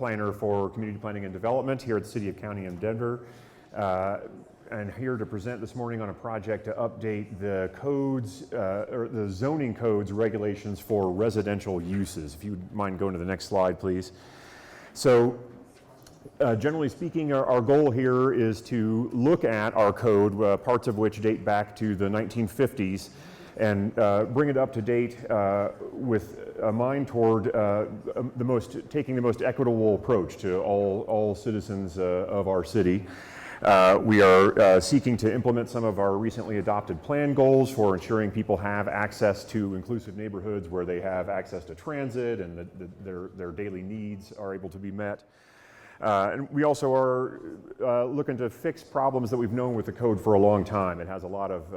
planner for community planning and development here at the City of County in Denver. And here to present this morning on a project to update the codes, or the zoning codes regulations for residential uses. If you would mind going to the next slide, please. So, generally speaking, our goal here is to look at our code, parts of which date back to the 1950s, and bring it up to date with a mind toward taking the most equitable approach to all citizens of our city. We are seeking to implement some of our recently adopted plan goals for ensuring people have access to inclusive neighborhoods where they have access to transit and their daily needs are able to be met. And we also are looking to fix problems that we've known with the code for a long time. It has a lot of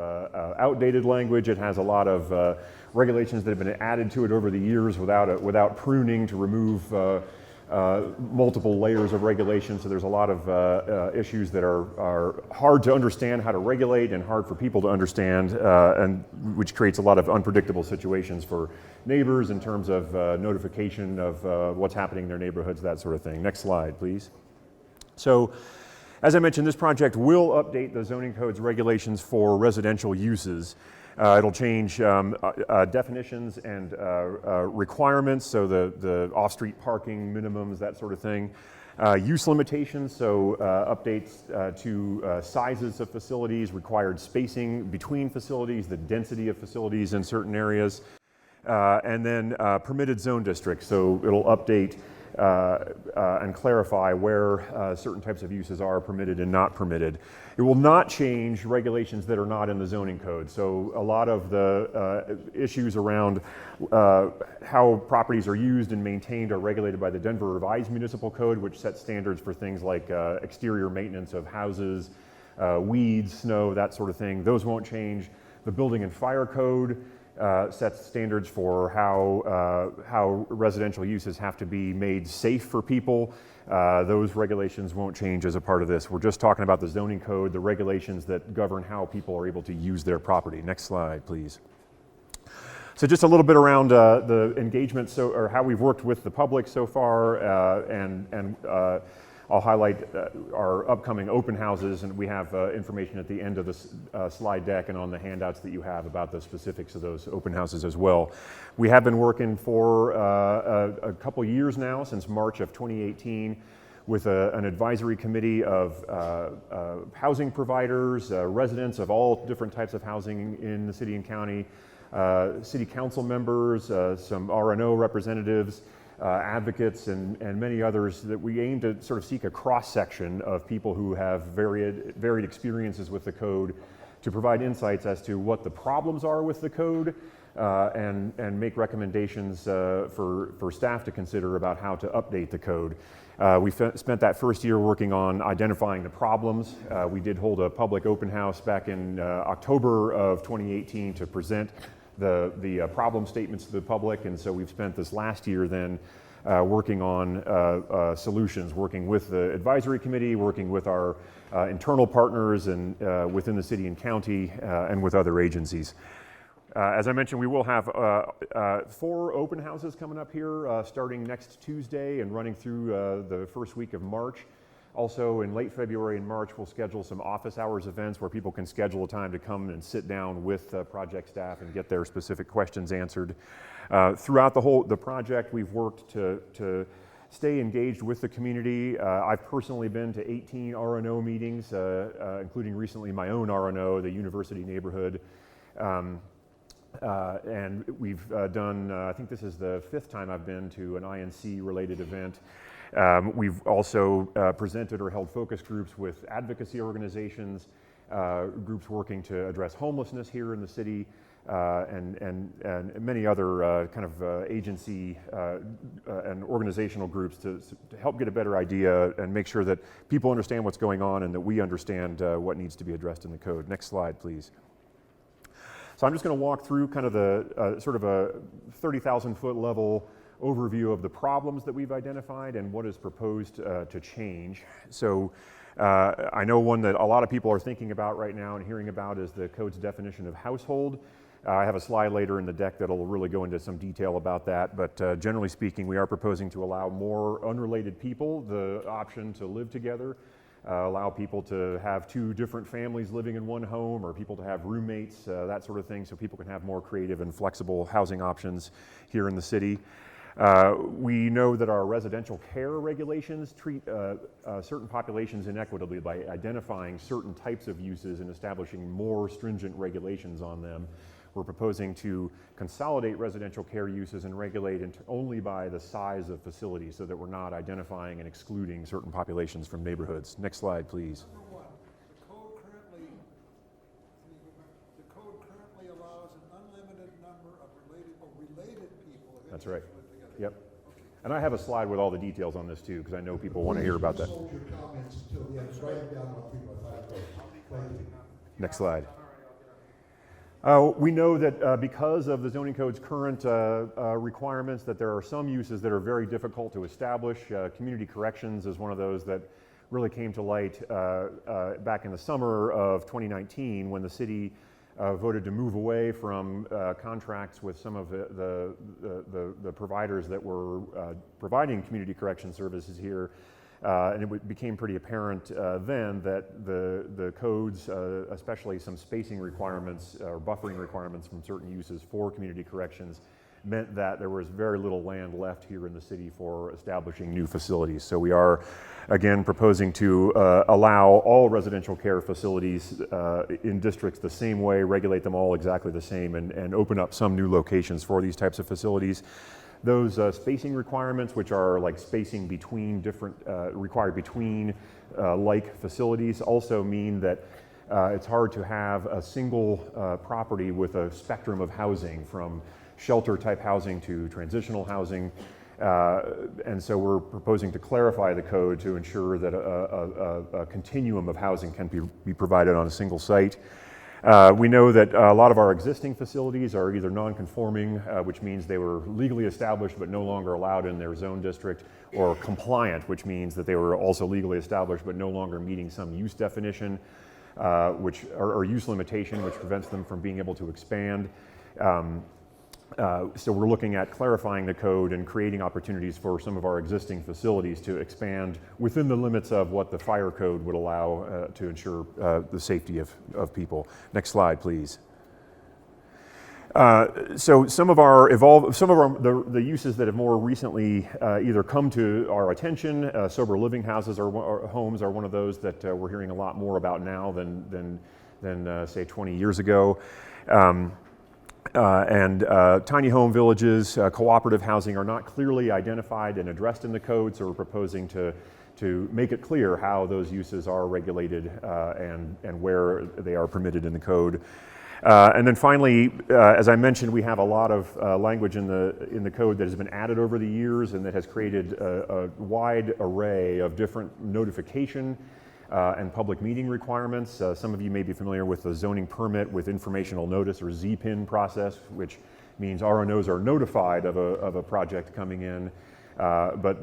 outdated language. It has a lot of regulations that have been added to it over the years without pruning to remove multiple layers of regulation. So there's a lot of issues that are hard to understand how to regulate and hard for people to understand, and which creates a lot of unpredictable situations for neighbors in terms of notification of what's happening in their neighborhoods, that sort of thing. Next slide, please. So, as I mentioned, this project will update the zoning code's regulations for residential uses. It'll change definitions and requirements, so the off-street parking minimums, that sort of thing. Use limitations, so updates to sizes of facilities, required spacing between facilities, the density of facilities in certain areas, and then permitted zone districts, so it'll update and clarify where certain types of uses are permitted and not permitted. It will not change regulations that are not in the zoning code. So a lot of the issues around how properties are used and maintained are regulated by the Denver Revised Municipal Code, which sets standards for things like exterior maintenance of houses, weeds, snow, that sort of thing. Those won't change. The Building and Fire Code sets standards for how residential uses have to be made safe for people. Those regulations won't change as a part of this. We're just talking about the zoning code, the regulations that govern how people are able to use their property. Next slide, please. So just a little bit around the engagement, or how we've worked with the public so far, and I'll highlight our upcoming open houses, and we have information at the end of the slide deck and on the handouts that you have about the specifics of those open houses as well. We have been working for a couple years now, since March of 2018, with an advisory committee of housing providers, residents of all different types of housing in the city and county, city council members, some R&O representatives, advocates, and many others, that we aim to sort of seek a cross-section of people who have varied experiences with the code to provide insights as to what the problems are with the code, and make recommendations for staff to consider about how to update the code. We spent that first year working on identifying the problems. We did hold a public open house back in October of 2018 to present the problem statements to the public, and so we've spent this last year then working on solutions, working with the advisory committee, working with our internal partners and within the city and county, and with other agencies. As I mentioned, we will have 4 open houses coming up here starting next Tuesday and running through the first week of March. Also, in late February and March, we'll schedule some office hours events where people can schedule a time to come and sit down with project staff and get their specific questions answered. Throughout the project, we've worked to stay engaged with the community. I've personally been to 18 R&O meetings, including recently my own R&O, the University Neighborhood. And we've done, I think this is the 5th time I've been to an INC related event. We've also presented or held focus groups with advocacy organizations, groups working to address homelessness here in the city, and many other kind of agency and organizational groups to help get a better idea and make sure that people understand what's going on and that we understand what needs to be addressed in the code. Next slide, please. So I'm just going to walk through kind of the sort of a 30,000 foot level overview of the problems that we've identified and what is proposed to change. So I know one that a lot of people are thinking about right now and hearing about is the code's definition of household. I have a slide later in the deck that'll really go into some detail about that, but generally speaking, we are proposing to allow more unrelated people the option to live together, allow people to have two different families living in one home, or people to have roommates, that sort of thing, so people can have more creative and flexible housing options here in the city. We know that our residential care regulations treat certain populations inequitably by identifying certain types of uses and establishing more stringent regulations on them. We're proposing to consolidate residential care uses and regulate only by the size of facilities so that we're not identifying and excluding certain populations from neighborhoods. Next slide, please. Number one, the code currently allows an unlimited number of related people. That's right. Yep. Okay. And I have a slide with all the details on this too, because I know people want to hear about that. Hold your comments until the end. Write them down on people. Next slide. We know that because of the zoning code's current requirements that there are some uses that are very difficult to establish. Community corrections is one of those that really came to light back in the summer of 2019 when the city voted to move away from contracts with some of the providers that were providing community correction services here. And it became pretty apparent then that the codes, especially some spacing requirements or buffering requirements from certain uses for community corrections, meant that there was very little land left here in the city for establishing new facilities. So we are, again, proposing to allow all residential care facilities in districts the same way, regulate them all exactly the same, and open up some new locations for these types of facilities. Those spacing requirements, which are like spacing between different, required between like facilities, also mean that it's hard to have a single property with a spectrum of housing from shelter type housing to transitional housing. And so we're proposing to clarify the code to ensure that a continuum of housing can be provided on a single site. We know that a lot of our existing facilities are either non-conforming, which means they were legally established but no longer allowed in their zone district, or compliant, which means that they were also legally established but no longer meeting some use definition, or use limitation, which prevents them from being able to expand. So we're looking at clarifying the code and creating opportunities for some of our existing facilities to expand within the limits of what the fire code would allow to ensure the safety of people. Next slide, please. So some of the uses that have more recently either come to our attention, sober living houses or homes are one of those that we're hearing a lot more about now than say 20 years ago. Tiny home villages, cooperative housing are not clearly identified and addressed in the code, so we're proposing to make it clear how those uses are regulated and where they are permitted in the code. And then finally, as I mentioned, we have a lot of language in the code that has been added over the years and that has created a wide array of different notification and public meeting requirements. Some of you may be familiar with the zoning permit with informational notice, or ZPIN process, which means RNOs are notified of a project coming in. But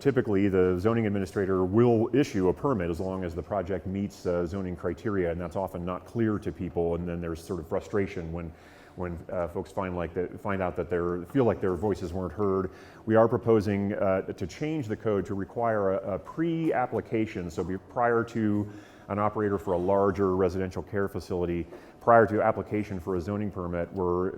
typically the zoning administrator will issue a permit as long as the project meets zoning criteria, and that's often not clear to people, and then there's sort of frustration when folks find out that feel like their voices weren't heard. We are proposing to change the code to require a pre-application, so prior to an operator for a larger residential care facility, prior to application for a zoning permit, we're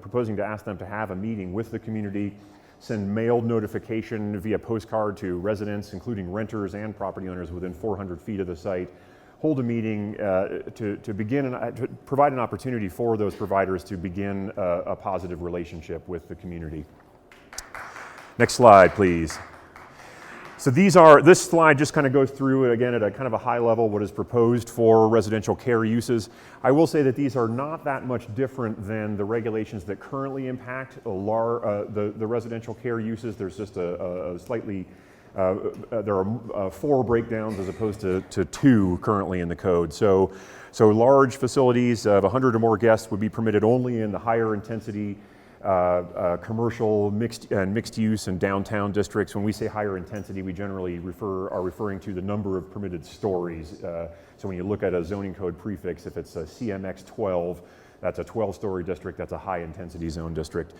proposing to ask them to have a meeting with the community, send mailed notification via postcard to residents, including renters and property owners within 400 feet of the site, hold a meeting to provide an opportunity for those providers to begin a positive relationship with the community. Next slide, please. So this slide just kind of goes through, again, at a kind of a high level, what is proposed for residential care uses. I will say that these are not that much different than the regulations that currently impact the residential care uses. There's just a slightly, there are 4 breakdowns as opposed to 2 currently in the code. So large facilities of 100 or more guests would be permitted only in the higher intensity commercial mixed use and downtown districts. When we say higher intensity, we generally are referring to the number of permitted stories. So when you look at a zoning code prefix, if it's a CMX 12, That's a 12-story district. That's a high-intensity zone district.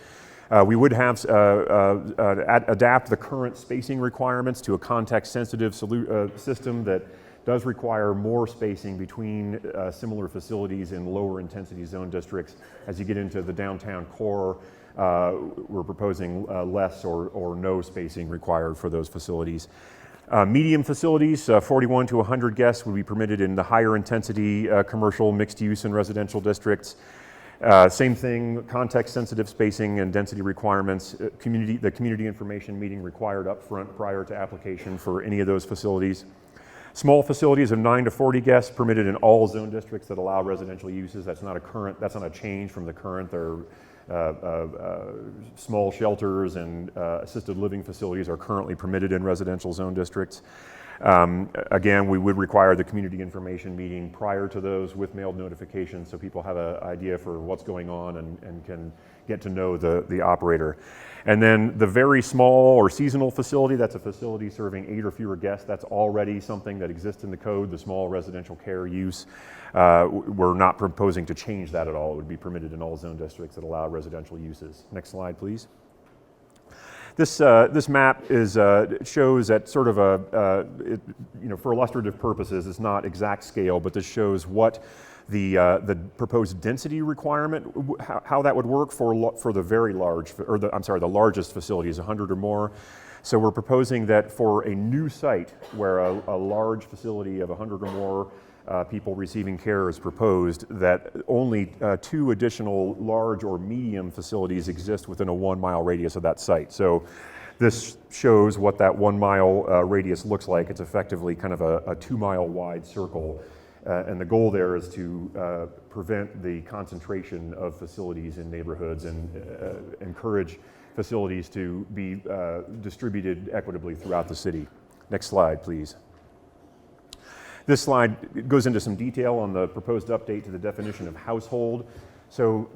We would have adapt the current spacing requirements to a context-sensitive system that does require more spacing between similar facilities in lower intensity zone districts. As you get into the downtown core, we're proposing less or no spacing required for those facilities. Medium facilities, 41 to 100 guests, would be permitted in the higher intensity commercial, mixed use, and residential districts. Same thing, context-sensitive spacing and density requirements. The community information meeting required up front prior to application for any of those facilities. Small facilities of 9 to 40 guests permitted in all zone districts that allow residential uses. That's not a change from the current. There are small shelters and assisted living facilities are currently permitted in residential zone districts. Again, we would require the community information meeting prior to those with mailed notifications so people have an idea for what's going on and can get to know the operator. And then the very small or seasonal facility, that's a facility serving 8 or fewer guests. That's already something that exists in the code, the small residential care use. We're not proposing to change that at all. It would be permitted in all zone districts that allow residential uses. Next slide, please. This map shows at sort of for illustrative purposes, it's not exact scale, but this shows what the proposed density requirement, how that would work for the very large, the largest facilities, 100 or more. So we're proposing that for a new site where a large facility of 100 or more people receiving care is proposed, that only 2 additional large or medium facilities exist within a 1 mile radius of that site. So this shows what that 1 mile radius looks like. It's effectively kind of a 2 mile wide circle. And the goal there is to prevent the concentration of facilities in neighborhoods and encourage facilities to be distributed equitably throughout the city. Next slide, please. This slide goes into some detail on the proposed update to the definition of household. So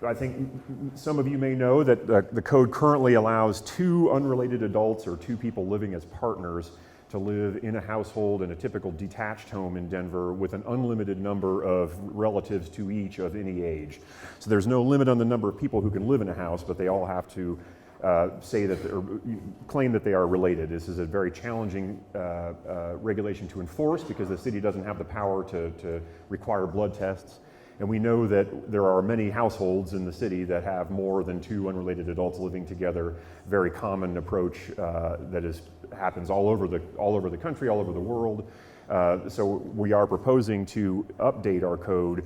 I think some of you may know that the code currently allows 2 unrelated adults or 2 people living as partners to live in a household in a typical detached home in Denver with an unlimited number of relatives to each of any age. So there's no limit on the number of people who can live in a house, but they all have to claim that they are related. This is a very challenging regulation to enforce because the city doesn't have the power to require blood tests. And we know that there are many households in the city that have more than 2 unrelated adults living together. Very common approach that happens all over the country, all over the world. So we are proposing to update our code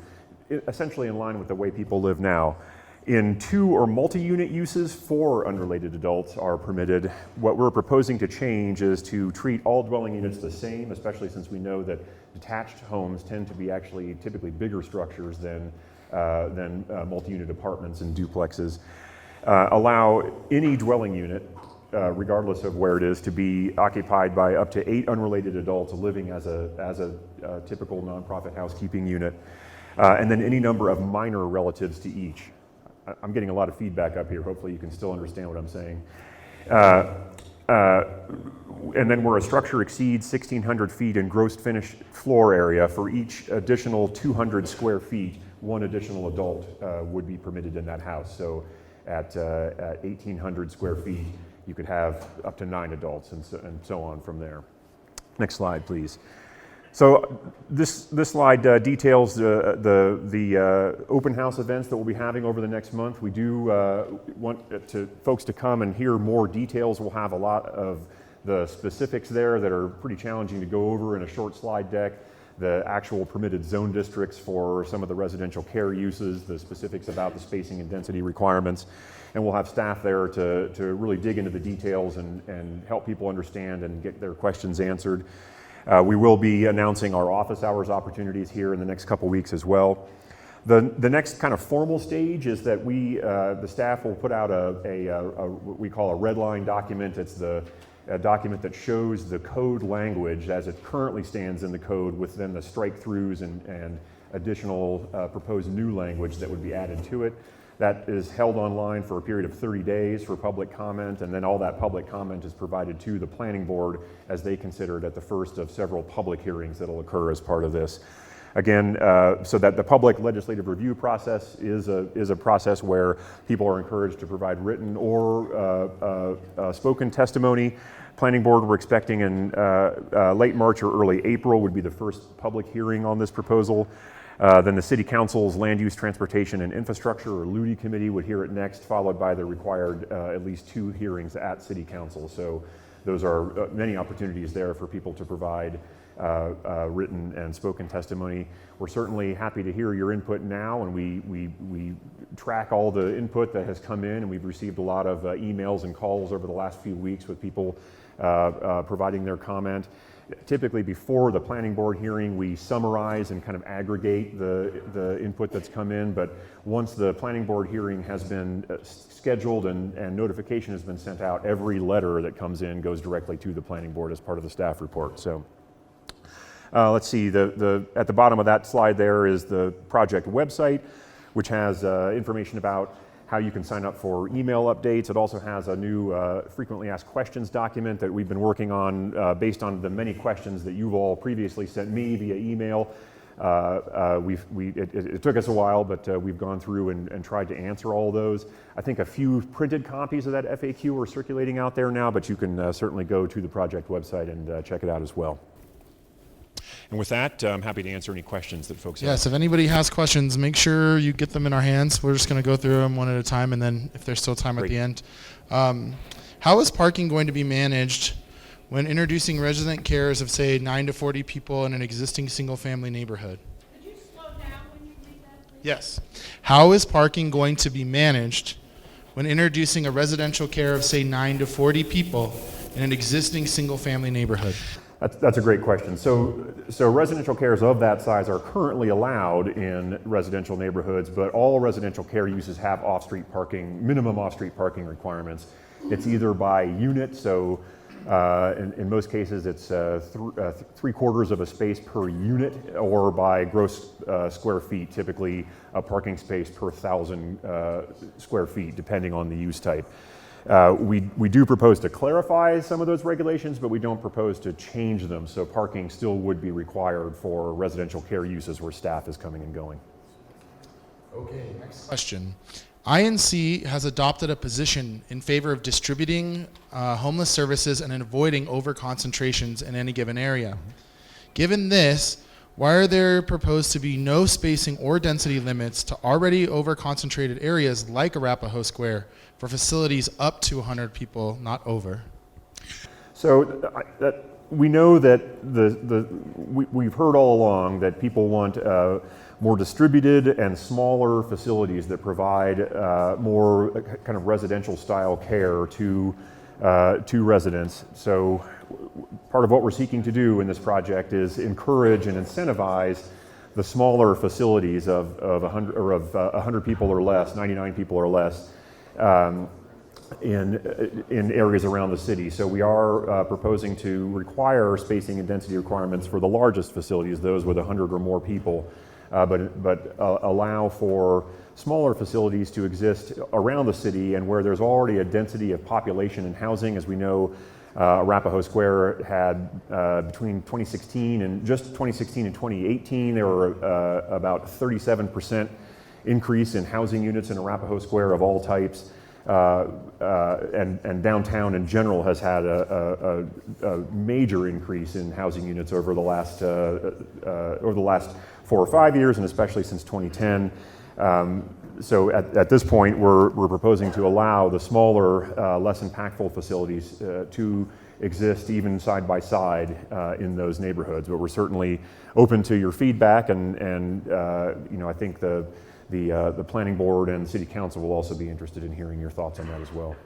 essentially in line with the way people live now. In 2 or multi-unit uses, 4 unrelated adults are permitted. What we're proposing to change is to treat all dwelling units the same, especially since we know that detached homes tend to be actually typically bigger structures than multi-unit apartments and duplexes. Allow any dwelling unit, regardless of where it is, to be occupied by up to 8 unrelated adults living as a typical nonprofit housekeeping unit, and then any number of minor relatives to each. I'm getting a lot of feedback up here. Hopefully you can still understand what I'm saying. And then where a structure exceeds 1,600 feet in gross finished floor area, for each additional 200 square feet, 1 additional adult would be permitted in that house. So at 1,800 square feet, you could have up to 9 adults and so on from there. Next slide, please. So this slide details the open house events that we'll be having over the next month. We do want folks to come and hear more details. We'll have a lot of the specifics there that are pretty challenging to go over in a short slide deck. The actual permitted zone districts for some of the residential care uses, the specifics about the spacing and density requirements. And we'll have staff there to really dig into the details and help people understand and get their questions answered. We will be announcing our office hours opportunities here in the next couple weeks as well. The next kind of formal stage is that the staff will put out what we call a red line document. It's a document that shows the code language as it currently stands in the code with then the strike-throughs and additional proposed new language that would be added to it. That is held online for a period of 30 days for public comment, and then all that public comment is provided to the planning board as they consider it at the first of several public hearings that will occur as part of this. Again, so that the public legislative review process is a process where people are encouraged to provide written or spoken testimony. Planning Board, we're expecting in late March or early April would be the first public hearing on this proposal. Then the City Council's Land Use, Transportation, and Infrastructure, or LUTI Committee, would hear it next, followed by the required at least 2 hearings at City Council. So those are many opportunities there for people to provide written and spoken testimony. We're certainly happy to hear your input now, and we track all the input that has come in, and we've received a lot of emails and calls over the last few weeks with people providing their comment. Typically before the Planning Board hearing, we summarize and kind of aggregate the input that's come in, but once the Planning Board hearing has been scheduled and notification has been sent out, every letter that comes in goes directly to the Planning Board as part of the staff report. So let's see, at the bottom of that slide there is the project website, which has information about how you can sign up for email updates. It also has a new frequently asked questions document that we've been working on based on the many questions that you've all previously sent me via email. It took us a while, but we've gone through and tried to answer all those. I think a few printed copies of that FAQ are circulating out there now, but you can certainly go to the project website and check it out as well. And with that, I'm happy to answer any questions that folks have. Yes, if anybody has questions, make sure you get them in our hands. We're just going to go through them one at a time, and then if there's still time at the end. How is parking going to be managed when introducing resident cares of, say, 9 to 40 people in an existing single-family neighborhood? Could you slow down when you read that, please? Yes. How is parking going to be managed when introducing a residential care of, say, 9 to 40 people in an existing single-family neighborhood? That's a great question. So residential cares of that size are currently allowed in residential neighborhoods, but all residential care uses have off-street parking, minimum off-street parking requirements. It's either by unit, so in most cases it's 3/4 of a space per unit, or by gross square feet, typically a parking space per 1,000 square feet, depending on the use type. We do propose to clarify some of those regulations, but we don't propose to change them, so parking still would be required for residential care uses where staff is coming and going. Okay, next question. INC has adopted a position in favor of distributing homeless services and avoiding over-concentrations in any given area. Given this, why are there proposed to be no spacing or density limits to already over-concentrated areas like Arapahoe Square for facilities up to 100 people, not over? So we know that we've heard all along that people want more distributed and smaller facilities that provide more kind of residential style care to residents. So part of what we're seeking to do in this project is encourage and incentivize the smaller facilities of 100 people or less, 99 people or less, in areas around the city. So we are proposing to require spacing and density requirements for the largest facilities, those with 100 or more people, but allow for smaller facilities to exist around the city and where there's already a density of population and housing. As we know, Arapahoe Square had between 2016 and 2018, there were about 37% increase in housing units in Arapahoe Square of all types. And downtown in general has had a major increase in housing units over the last 4 or 5 years, and especially since 2010. So at this point, we're proposing to allow the smaller, less impactful facilities to exist even side by side in those neighborhoods. But we're certainly open to your feedback, and I think the Planning Board and City Council will also be interested in hearing your thoughts on that as well.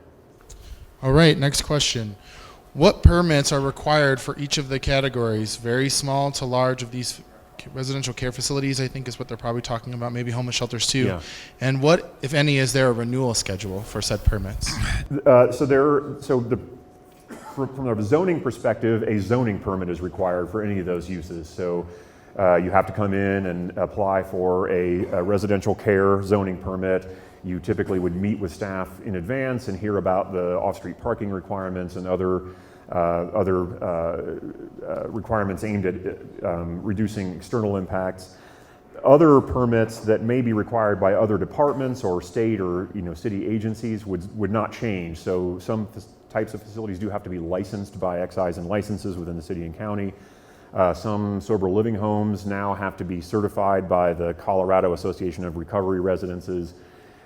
All right, next question. What permits are required for each of the categories, very small to large, of these residential care facilities? I think is what they're probably talking about, maybe homeless shelters too. Yeah. And what, if any, is there a renewal schedule for said permits? From a zoning perspective, a zoning permit is required for any of those uses. So you have to come in and apply for a residential care zoning permit. You typically would meet with staff in advance and hear about the off-street parking requirements and other requirements aimed at reducing external impacts. Other permits that may be required by other departments or state or city agencies would not change. So some types of facilities do have to be licensed by excise and licenses within the city and county. Some sober living homes now have to be certified by the Colorado Association of Recovery Residences.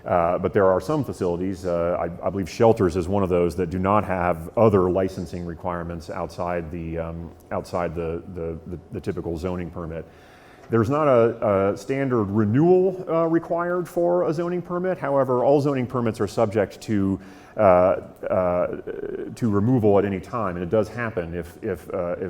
But there are some facilities, I believe shelters is one of those, that do not have other licensing requirements outside the typical zoning permit. There's not a standard renewal required for a zoning permit. However, all zoning permits are subject to removal at any time, and it does happen if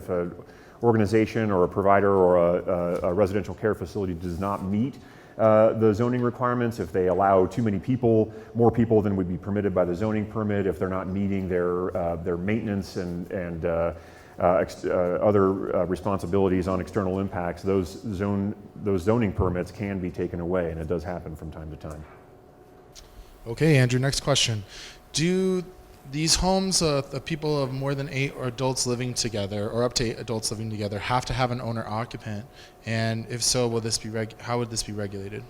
an organization or a provider or a residential care facility does not meet the zoning requirements, if they allow too many people, more people than would be permitted by the zoning permit, if they're not meeting their maintenance and other responsibilities on external impacts, those zoning permits can be taken away, and it does happen from time to time. Okay, Andrew, next question. Do these homes of people of more than 8 or adults living together, or up to 8 adults living together, have to have an owner-occupant? And if so, will this be how would this be regulated?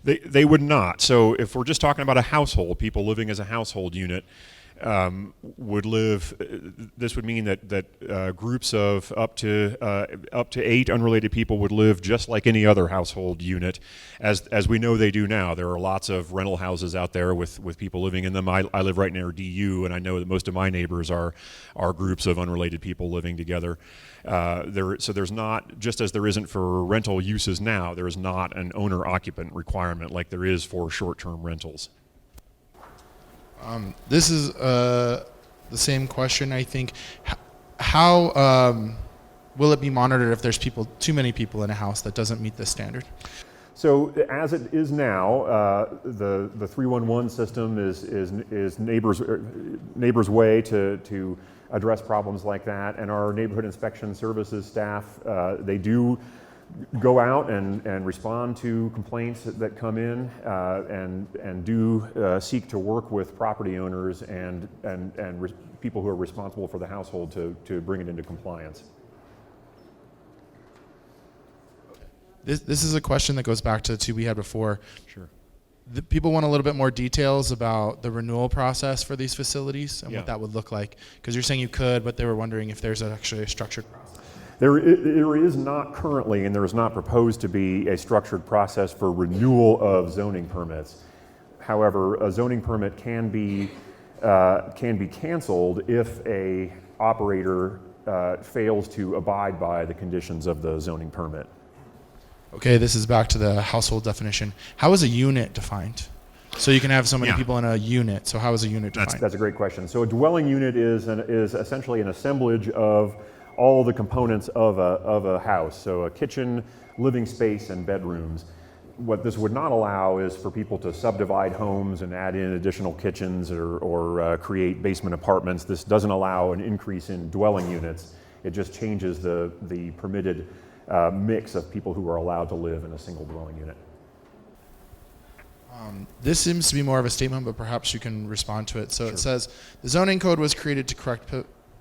They would not. So if we're just talking about a household, people living as a household unit, would live. This would mean that groups of up to 8 unrelated people would live just like any other household unit, as we know they do now. There are lots of rental houses out there with people living in them. I live right near DU, and I know that most of my neighbors are groups of unrelated people living together. So there's not, just as there isn't for rental uses now, there is not an owner-occupant requirement like there is for short-term rentals. This is the same question, I think. How will it be monitored if there's too many people in a house that doesn't meet this standard? So as it is now, the 311 system is neighbors' way to address problems like that, and our neighborhood inspection services staff, they do go out and respond to complaints that come in, and do seek to work with property owners and people who are responsible for the household to bring it into compliance. This is a question that goes back to the two we had before. Sure. The people want a little bit more details about the renewal process for these facilities and what that would look like, because you're saying you could, but they were wondering if there's actually a structured process. There is not currently, and there is not proposed to be, a structured process for renewal of zoning permits. However, a zoning permit can be canceled if a operator fails to abide by the conditions of the zoning permit. Okay, this is back to the household definition. How is a unit defined? So you can have so many people in a unit. So how is a unit defined? That's a great question. So a dwelling unit is essentially an assemblage of all the components of a house. So a kitchen, living space, and bedrooms. What this would not allow is for people to subdivide homes and add in additional kitchens or create basement apartments. This doesn't allow an increase in dwelling units. It just changes the permitted mix of people who are allowed to live in a single dwelling unit. This seems to be more of a statement, but perhaps you can respond to it. So It says, the zoning code was created to correct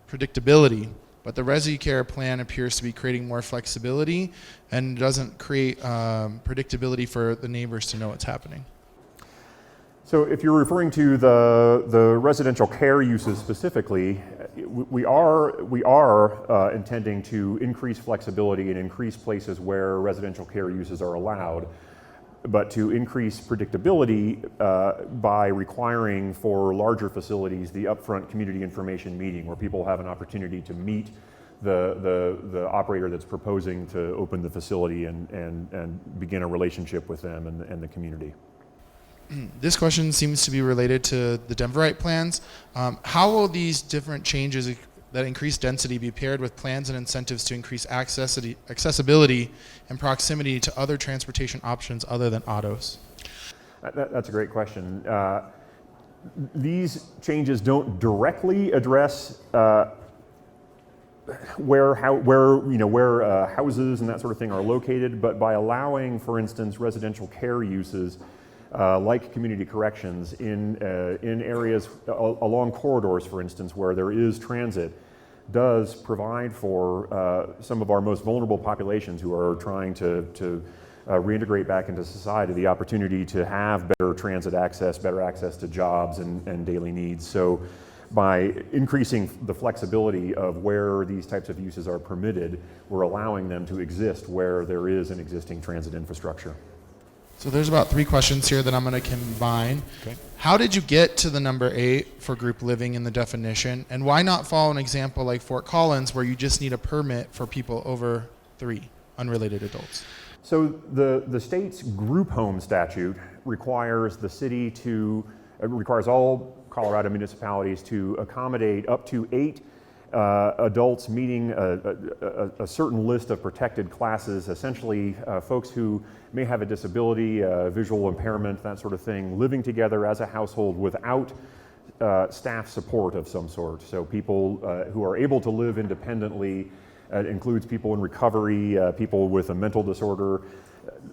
predictability, but the Resi Care plan appears to be creating more flexibility and doesn't create predictability for the neighbors to know what's happening. So if you're referring to the residential care uses specifically, we are intending to increase flexibility and increase places where residential care uses are allowed, but to increase predictability by requiring for larger facilities the upfront community information meeting where people have an opportunity to meet the operator that's proposing to open the facility and begin a relationship with them and the community. This question seems to be related to the Denverite plans. How will these different changes that increase density be paired with plans and incentives to increase accessibility and proximity to other transportation options other than autos? That's a great question. These changes don't directly address where houses and that sort of thing are located, but by allowing, for instance, residential care uses like community corrections in areas along corridors, for instance, where there is transit, does provide for some of our most vulnerable populations who are trying to reintegrate back into society the opportunity to have better transit access, better access to jobs and daily needs. So by increasing the flexibility of where these types of uses are permitted, we're allowing them to exist where there is an existing transit infrastructure. So there's about 3 questions here that I'm going to combine. Okay. How did you get to the number 8 for group living in the definition? And why not follow an example like Fort Collins where you just need a permit for people over 3 unrelated adults? So the state's group home statute requires the city to, requires all Colorado municipalities to accommodate up to 8 adults meeting a certain list of protected classes, essentially folks who may have a disability, visual impairment, that sort of thing, living together as a household without staff support of some sort. So people who are able to live independently. It includes people in recovery, people with a mental disorder.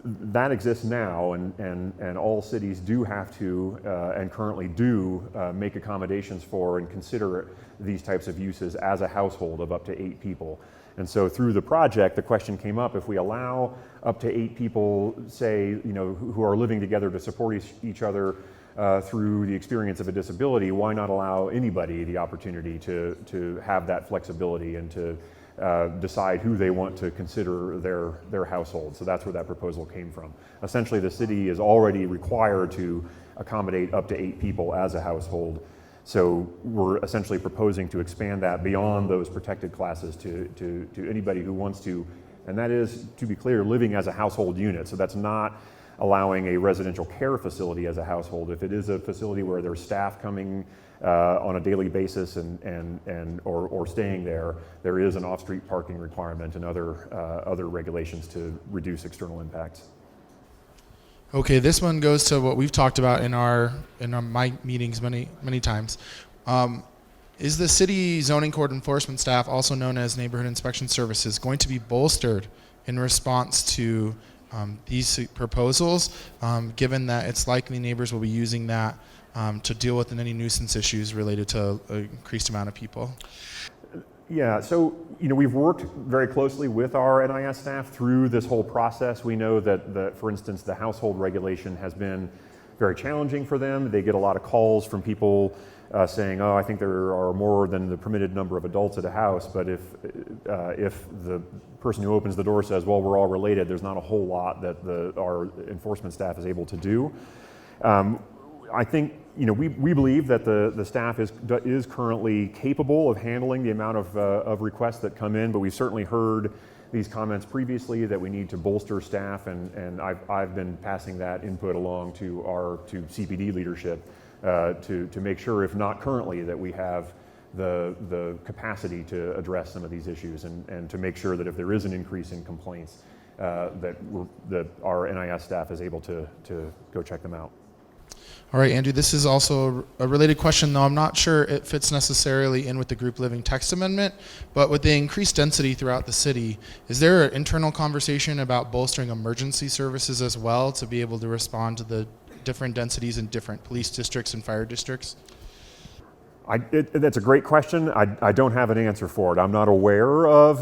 That exists now, and all cities do have to, and currently do, make accommodations for and consider these types of uses as a household of up to 8 people. And so through the project, the question came up, if we allow up to 8 people, say, who are living together to support each other through the experience of a disability, why not allow anybody the opportunity to have that flexibility and to decide who they want to consider their household. So that's where that proposal came from. Essentially, the city is already required to accommodate up to 8 people as a household. So we're essentially proposing to expand that beyond those protected classes to anybody who wants to, and that is, to be clear, living as a household unit. So that's not allowing a residential care facility as a household. If it is a facility where there's staff coming on a daily basis or staying there, there is an off-street parking requirement and other regulations to reduce external impacts. Okay, this one goes to what we've talked about in my meetings many times. Is the city zoning code enforcement staff, also known as neighborhood inspection services, going to be bolstered in response to these proposals, given that it's likely neighbors will be using that to deal with any nuisance issues related to an increased amount of people? Yeah, so we've worked very closely with our NIS staff through this whole process. We know that, for instance, the household regulation has been very challenging for them. They get a lot of calls from people saying, "Oh, I think there are more than the permitted number of adults at a house." But if the person who opens the door says, "Well, we're all related," there's not a whole lot that our enforcement staff is able to do. I think we believe that the staff is currently capable of handling the amount of requests that come in, but we've certainly heard these comments previously that we need to bolster staff, and I've been passing that input along to CPD leadership to make sure, if not currently, that we have the capacity to address some of these issues and to make sure that if there is an increase in complaints, that our NIS staff is able to go check them out. All right, Andrew, this is also a related question, though I'm not sure it fits necessarily in with the group living text amendment, but with the increased density throughout the city, is there an internal conversation about bolstering emergency services as well to be able to respond to the different densities in different police districts and fire districts? That's a great question. I don't have an answer for it. I'm not aware of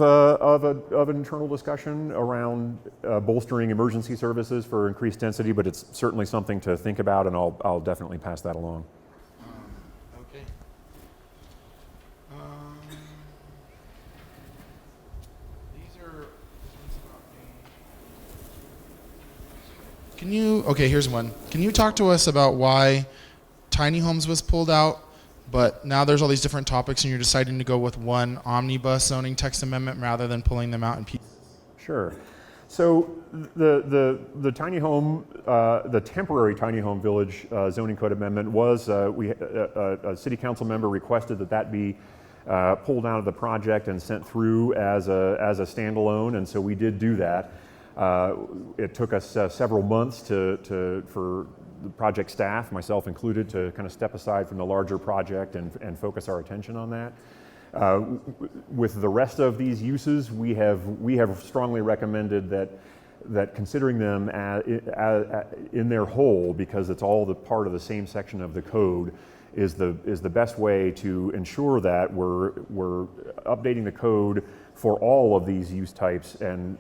an internal discussion around bolstering emergency services for increased density, but it's certainly something to think about, and I'll definitely pass that along. Okay. Here's one. Can you talk to us about why tiny homes was pulled out, but now there's all these different topics and you're deciding to go with one omnibus zoning text amendment rather than pulling them out in pieces? Sure. So the tiny home, the temporary tiny home village zoning code amendment was, a city council member requested that be pulled out of the project and sent through as a standalone, and so we did do that. It took us several months for the project staff, myself included, to kind of step aside from the larger project and focus our attention on that. With the rest of these uses, we have strongly recommended that that considering them in their whole, because it's all the part of the same section of the code, is the best way to ensure that we're updating the code for all of these use types and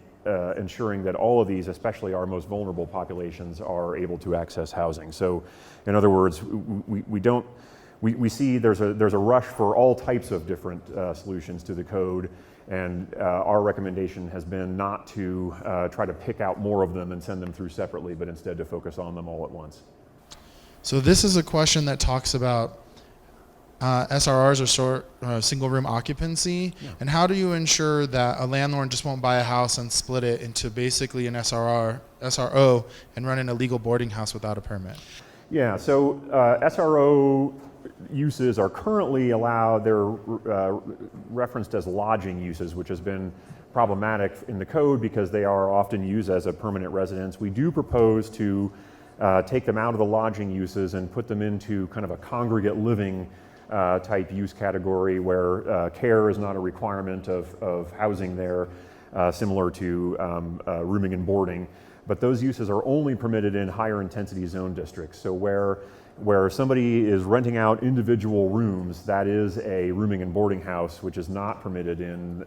ensuring that all of these, especially our most vulnerable populations, are able to access housing. So, in other words, we see there's a rush for all types of different solutions to the code, and our recommendation has been not to try to pick out more of them and send them through separately, but instead to focus on them all at once. So this is a question that talks about SRRs, or single room occupancy, and how do you ensure that a landlord just won't buy a house and split it into basically an SRO and run an illegal boarding house without a permit? Yeah, so SRO uses are currently allowed. They're referenced as lodging uses, which has been problematic in the code because they are often used as a permanent residence. We do propose to take them out of the lodging uses and put them into kind of a congregate living type use category where care is not a requirement of housing there, similar to rooming and boarding. But those uses are only permitted in higher intensity zone districts. So where somebody is renting out individual rooms, that is a rooming and boarding house, which is not permitted in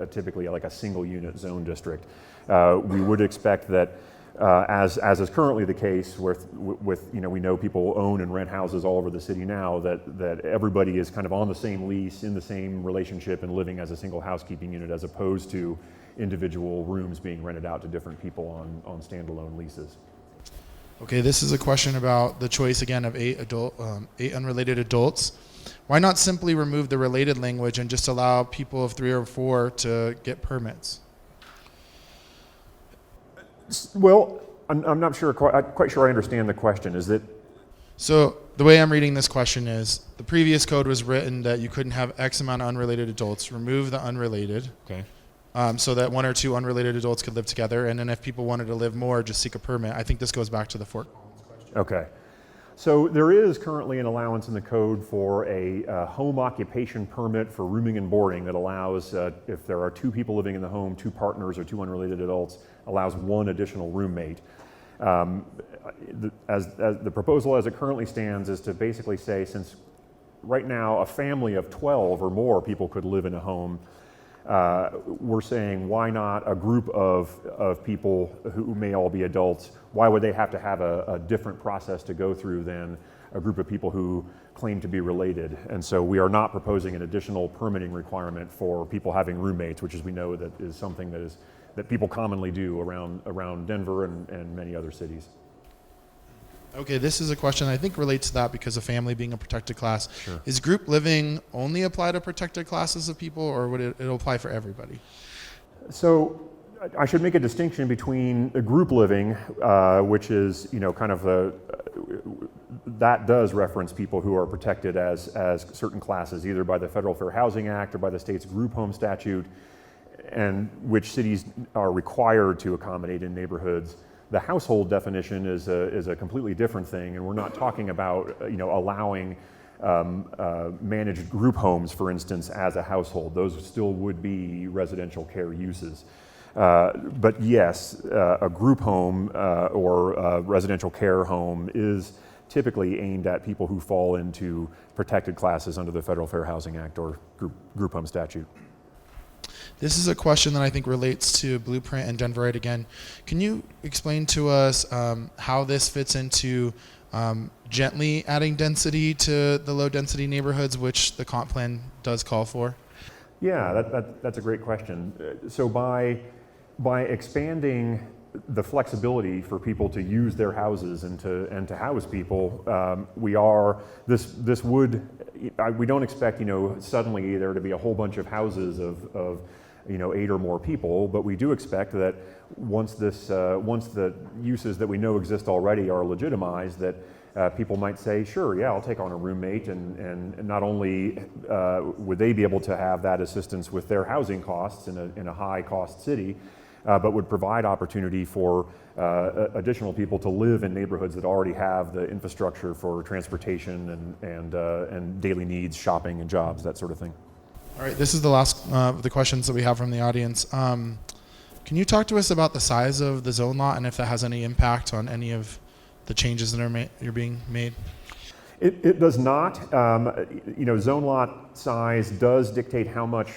typically like a single unit zone district. We would expect that as is currently the case with we know people own and rent houses all over the city now, that everybody is kind of on the same lease, in the same relationship, and living as a single housekeeping unit, as opposed to individual rooms being rented out to different people on standalone leases. Okay, this is a question about the choice again of eight unrelated adults. Why not simply remove the related language and just allow people of 3 or 4 to get permits? Well, I'm not sure, quite sure I understand the question. Is it? So the way I'm reading this question is, the previous code was written that you couldn't have X amount of unrelated adults. Remove the unrelated. Okay. So that 1 or 2 unrelated adults could live together, and then if people wanted to live more, just seek a permit. I think this goes back to the Fort Collins question. Okay. So there is currently an allowance in the code for a home occupation permit for rooming and boarding that allows, if there are 2 people living in the home, 2 partners or 2 unrelated adults, allows 1 additional roommate. As the proposal as it currently stands is to basically say, since right now a family of 12 or more people could live in a home, we're saying, why not a group of people who may all be adults? Why would they have to have a different process to go through than a group of people who claim to be related? And so we are not proposing an additional permitting requirement for people having roommates, which, as we know, that is something that people commonly do around Denver and many other cities. Okay, this is a question I think relates to that because of family being a protected class. Sure. Is group living only apply to protected classes of people, or would it'll apply for everybody? So I should make a distinction between a group living, which is kind of that does reference people who are protected as certain classes, either by the Federal Fair Housing Act or by the state's group home statute, and which cities are required to accommodate in neighborhoods. The household definition is a completely different thing, and we're not talking about allowing managed group homes, for instance, as a household. Those still would be residential care uses. But yes, a group home or a residential care home is typically aimed at people who fall into protected classes under the Federal Fair Housing Act or group home statute. This is a question that I think relates to Blueprint and Denverite again. Can you explain to us how this fits into gently adding density to the low density neighborhoods, which the comp plan does call for? Yeah, that's a great question. So by expanding the flexibility for people to use their houses and to house people, we don't expect suddenly there to be a whole bunch of houses of 8 or more people, but we do expect that once the uses that we know exist already are legitimized, that people might say, sure, yeah, I'll take on a roommate, and not only would they be able to have that assistance with their housing costs in a high cost city, but would provide opportunity for additional people to live in neighborhoods that already have the infrastructure for transportation and daily needs, shopping and jobs, that sort of thing. All right, this is the last of the questions that we have from the audience. Can you talk to us about the size of the zone lot and if that has any impact on any of the changes that are being made? It does not. Zone lot size does dictate how much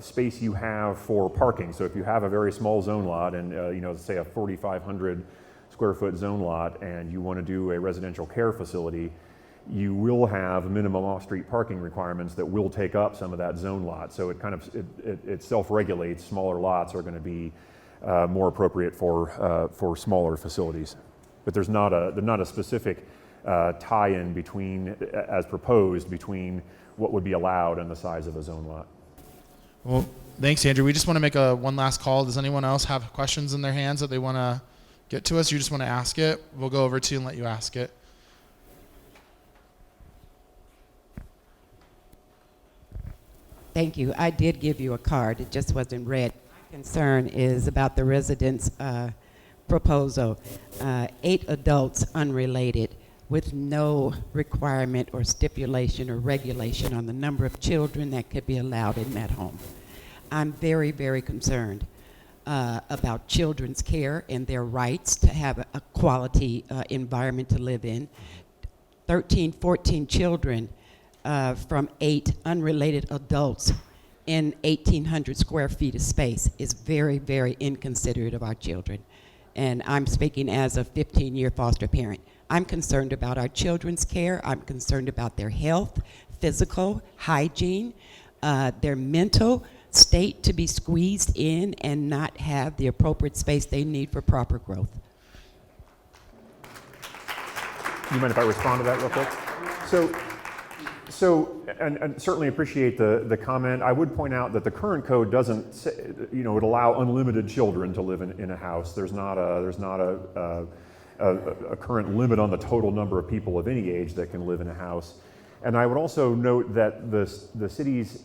space you have for parking. So if you have a very small zone lot and, say a 4,500 square foot zone lot and you want to do a residential care facility, you will have minimum off-street parking requirements that will take up some of that zone lot. So it self-regulates. Smaller lots are going to be more appropriate for smaller facilities. But there's not a specific tie-in between, as proposed, between what would be allowed and the size of a zone lot. Well, thanks, Andrew. We just want to make one last call. Does anyone else have questions in their hands that they want to get to us? You just want to ask it? We'll go over to you and let you ask it. Thank you. I did give you a card. It just wasn't read. My concern is about the residents' proposal. 8 adults unrelated with no requirement or stipulation or regulation on the number of children that could be allowed in that home. I'm very, very concerned about children's care and their rights to have a quality environment to live in. 13, 14 children from 8 unrelated adults in 1,800 square feet of space is very, very inconsiderate of our children. And I'm speaking as a 15-year foster parent. I'm concerned about our children's care. I'm concerned about their health, physical, hygiene, their mental state to be squeezed in and not have the appropriate space they need for proper growth. You mind if I respond to that real quick? And certainly appreciate the comment. I would point out that the current code doesn't say, would allow unlimited children to live in a house. There's not a current limit on the total number of people of any age that can live in a house. And I would also note that the city's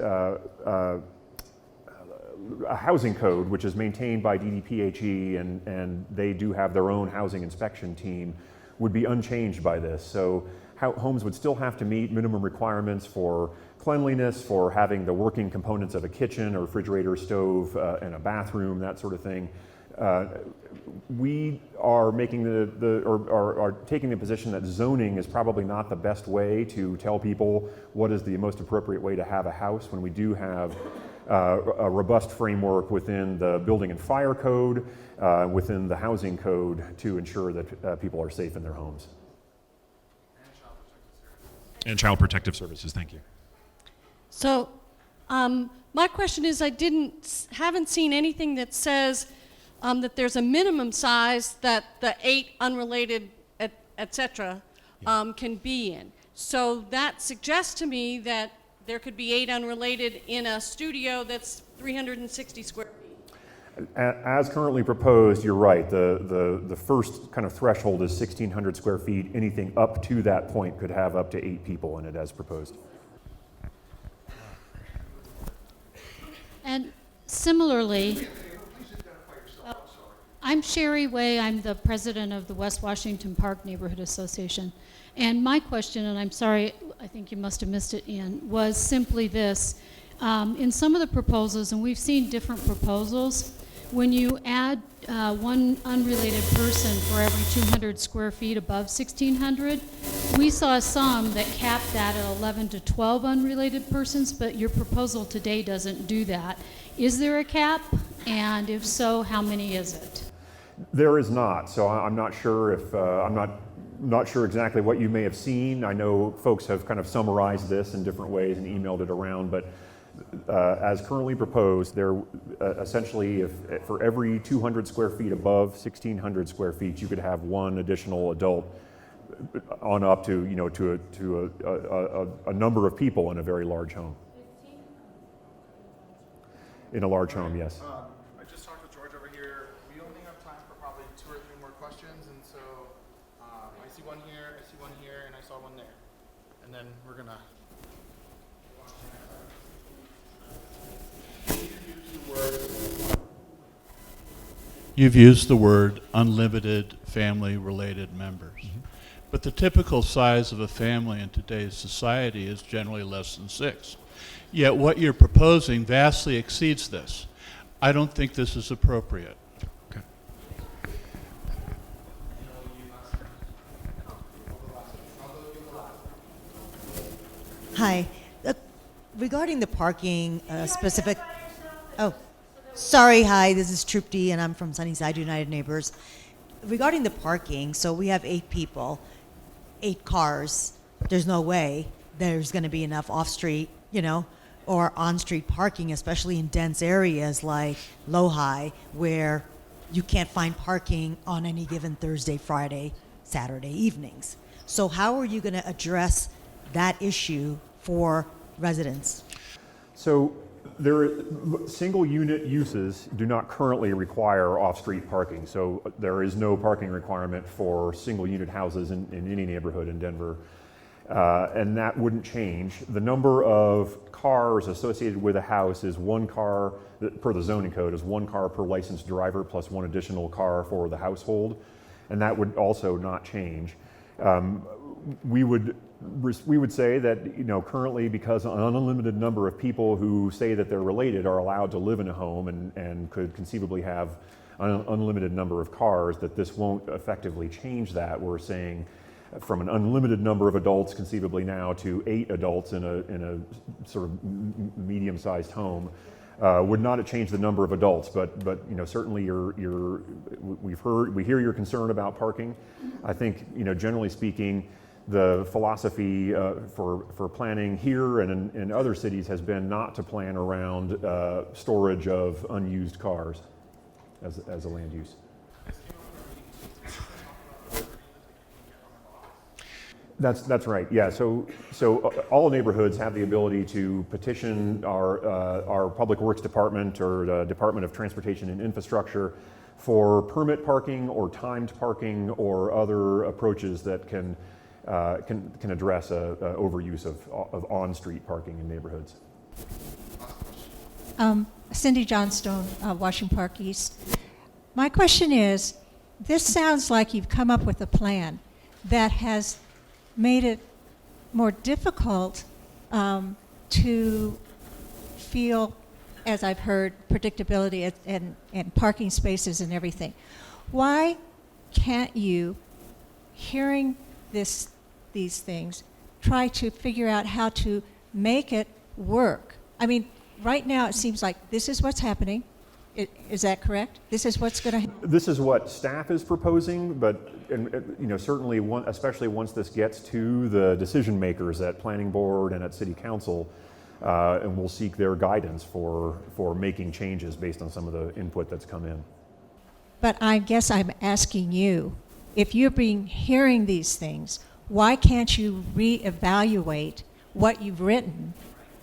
housing code, which is maintained by DDPHE, and they do have their own housing inspection team, would be unchanged by this. So homes would still have to meet minimum requirements for cleanliness, for having the working components of a kitchen, a refrigerator, stove, and a bathroom, that sort of thing. We are making are taking the position that zoning is probably not the best way to tell people what is the most appropriate way to have a house, when we do have a robust framework within the building and fire code, within the housing code, to ensure that people are safe in their homes. And child protective services, thank you. So, my question is, I haven't seen anything that says that there's a minimum size that the 8 unrelated, et cetera, can be in. So that suggests to me that there could be 8 unrelated in a studio that's 360 square feet. As currently proposed, you're right. The first kind of threshold is 1,600 square feet. Anything up to that point could have up to 8 people in it as proposed. And similarly, I'm Sherry Way. I'm the president of the West Washington Park Neighborhood Association. And my question, and I'm sorry, I think you must have missed it, Ian, was simply this. In some of the proposals, and we've seen different proposals, when you add one unrelated person for every 200 square feet above 1,600, we saw some that capped that at 11 to 12 unrelated persons, but your proposal today doesn't do that. Is there a cap? And if so, how many is it? There is not. So I'm not sure if, I'm not sure exactly what you may have seen. I know folks have kind of summarized this in different ways and emailed it around, but as currently proposed, there essentially, if for every 200 square feet above 1,600 square feet, you could have one additional adult on up to, to a number of people in a very large home. In a large home, yes. I just talked with George over here. We only have time for probably 2 or 3 more questions, and so I see one here, and I saw one there. And then we're gonna. You've used the word unlimited family-related members. Mm-hmm. But the typical size of a family in today's society is generally less than 6. Yet what you're proposing vastly exceeds this. I don't think this is appropriate. Hi. Regarding the parking specific. Oh, sorry. Hi, this is Trupti, and I'm from Sunnyside United Neighbors. Regarding the parking, so we have 8 people, 8 cars. There's no way there's going to be enough off-street, or on-street parking, especially in dense areas like Lohi, where you can't find parking on any given Thursday, Friday, Saturday evenings. So how are you going to address that issue for residents? So single unit uses do not currently require off-street parking. So there is no parking requirement for single unit houses in any neighborhood in Denver. And that wouldn't change. The number of cars associated with a house is 1 car, per the zoning code, is 1 car per licensed driver plus 1 additional car for the household. And that would also not change. We would say that, currently, because an unlimited number of people who say that they're related are allowed to live in a home and could conceivably have an unlimited number of cars, that this won't effectively change that. We're saying from an unlimited number of adults conceivably now to 8 adults in a sort of medium-sized home would not change the number of adults, but certainly we hear your concern about parking. I think generally speaking, the philosophy for planning here and in other cities has been not to plan around storage of unused cars as a land use. That's right. Yeah. So all neighborhoods have the ability to petition our Public Works Department or the Department of Transportation and Infrastructure for permit parking or timed parking or other approaches that can address overuse of on-street parking in neighborhoods. Cindy Johnstone, Washington Park East. My question is, this sounds like you've come up with a plan that has made it more difficult to feel, as I've heard, predictability and parking spaces and everything. Why can't you, hearing these things, try to figure out how to make it work? I mean, right now it seems like this is what's happening. Is that correct? This is what's going to. This is what staff is proposing, but certainly, especially once this gets to the decision makers at Planning Board and at City Council, and we'll seek their guidance for making changes based on some of the input that's come in. But I guess I'm asking you, if you're hearing these things, why can't you reevaluate what you've written?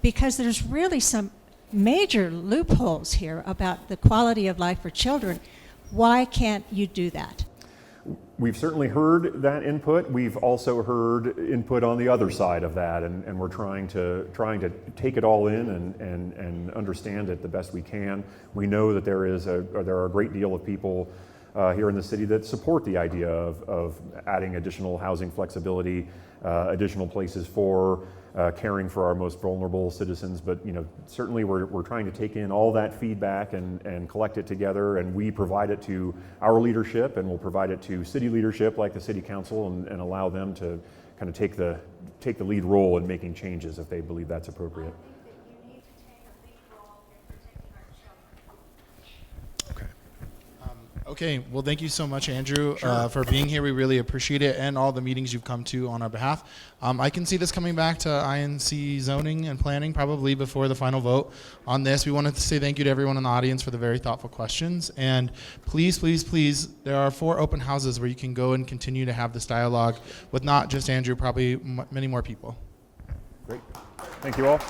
Because there's really some major loopholes here about the quality of life for children. Why can't you do that? We've certainly heard that input. We've also heard input on the other side of that, and we're trying to take it all in and understand it the best we can. We know that there are a great deal of people here in the city that support the idea of adding additional housing flexibility, additional places for caring for our most vulnerable citizens. But certainly we're trying to take in all that feedback and collect it together, and we provide it to our leadership, and we'll provide it to city leadership like the City Council, and allow them to kind of take the lead role in making changes if they believe that's appropriate. Okay, well, thank you so much, Andrew, for being here. We really appreciate it, and all the meetings you've come to on our behalf. I can see this coming back to INC zoning and planning probably before the final vote on this. We wanted to say thank you to everyone in the audience for the very thoughtful questions. And please, please, please, there are 4 open houses where you can go and continue to have this dialogue with not just Andrew, probably many more people. Great. Thank you all.